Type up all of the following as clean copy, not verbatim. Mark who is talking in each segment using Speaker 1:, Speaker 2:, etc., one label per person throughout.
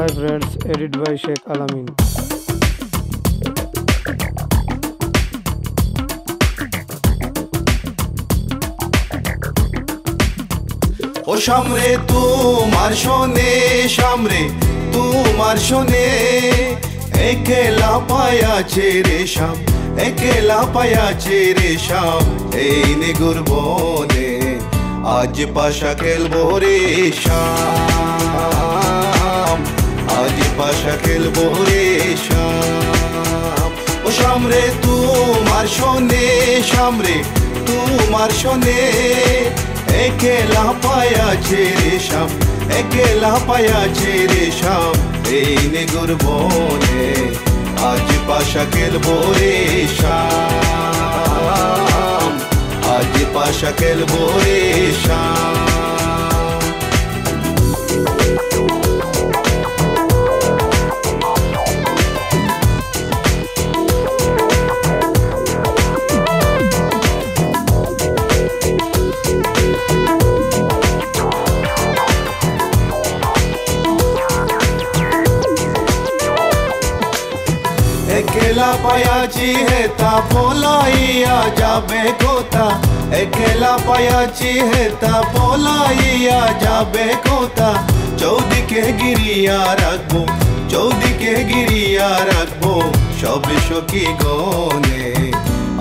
Speaker 1: Hi friends, edit by Sheikh Alamin.
Speaker 2: ও সামরে তোমার শোনে সামরে তোমার শোনে একলা পায়াছে রে শাম একলা পায়াছে রে শাম এই নিগুর বনে আজ পাশা খেলবো রে শাম আজ পাশা খেলবো রে শাম ও সামরে তোমার শোনে সামরে তোমার শোনে একলা পায়াছে রে শাম একলা পায়াছে রে শাম এই নিগুর বনে আজ পাশা খেলবো রে শাম আজ পাশা খেলবো রে শাম একলা পায়াছি হেতা পলাইয়া যাবে কোথা একলা পায়াছি হেতা পলাইয়া যাবে কোথা চৌদিকে গিরিয়া রাখবো চৌদিকে গিরিয়া রাখবো সব সখী গনে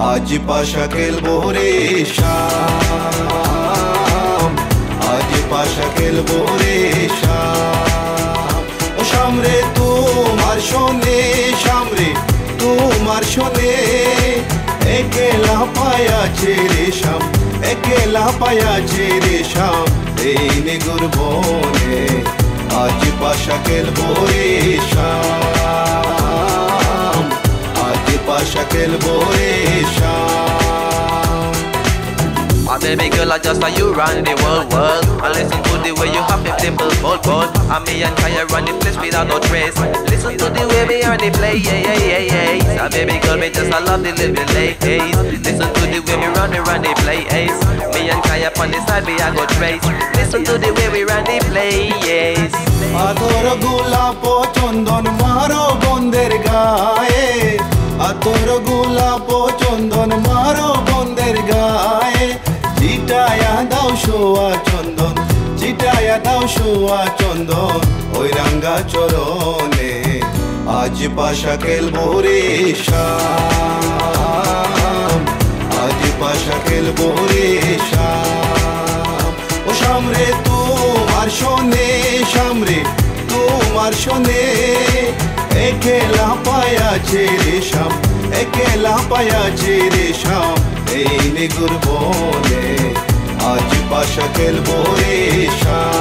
Speaker 2: আজ পাশা খেলবো রে শাম আজ পাশা খেলবো রে শাম ও সামরে তোমার শোনে সামরে তোমার শোনে একলা পায়াছে রে শাম একলা পায়াছে রে শাম এই নিগুর বনে আজ পাশা খেলবো রে শাম আজ পাশা খেলবো রে শাম
Speaker 3: My baby girl, I just saw you run the world. I listen to the way you have it simple, bold. And me and Kaya run the place without no trace. Listen to the way me on the play, yeah. My baby girl, me just I love the living late days. Listen to the way me run the play, ace. Me and Kaya on the side, we I go trace. Listen to the way we run the play, yes.
Speaker 2: আতর গোলাপ চন্দন মারো বন্দের গায়ে আতর গোলাপ চন্দন মারো বন্দের গায়ে চিটায়া দাও শোয়া চন্দন চিটায়া দাও শোয়া চন্দন ওই রাঙ্গা চরণে আজ পাশা খেলবো রে শাম আজ পাশা খেলবো রে শাম ও সামরে তোমার শোনে সামরে তোমার শোনে একলা পায়াছে রে শাম একলা পায়াছে রে শাম এই নিগুর বনে আজ পাশা খেলবো রে শাম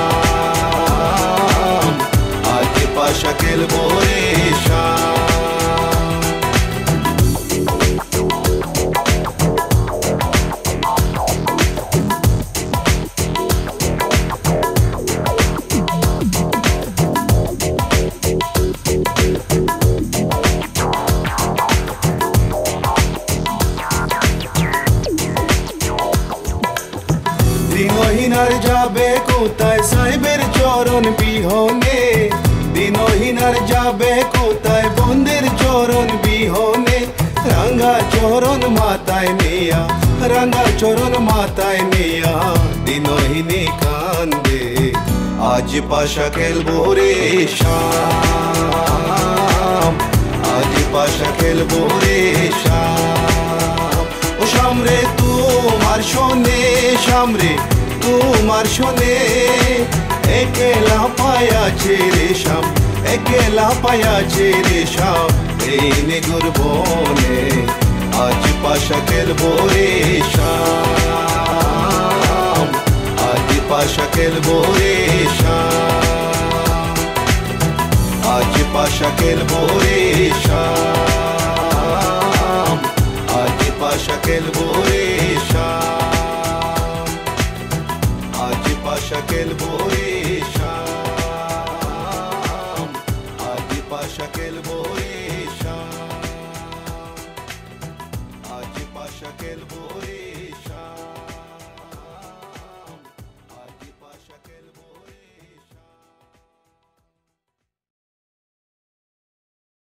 Speaker 2: আজ পাশা খেলবো রে শাম দিনহীনার যাবে কোথায় সাহেবের চরণ বিহনে দিনহীনার যাবে কোথায় বন্দের চরণ বিহনে রাঙ্গা চরণ মাতায় নিয়া রাঙ্গা চরণ মাতায় নিয়া দিনহীনে কান্দে আজ পাশা খেলবো রে শাম আজ পাশা খেলবো রে শাম ও সামরে তোমার শোনে সামরে তোমার শোনে একলা পায়াছে রে শাম একলা পায়াছে রে শাম এই নিগুর বনে আজ পাশা খেলবো রে শাম আজ পাশা খেলবো রে শাম আজ পাশা খেলবো রে শাম আজ পাশা খেলবো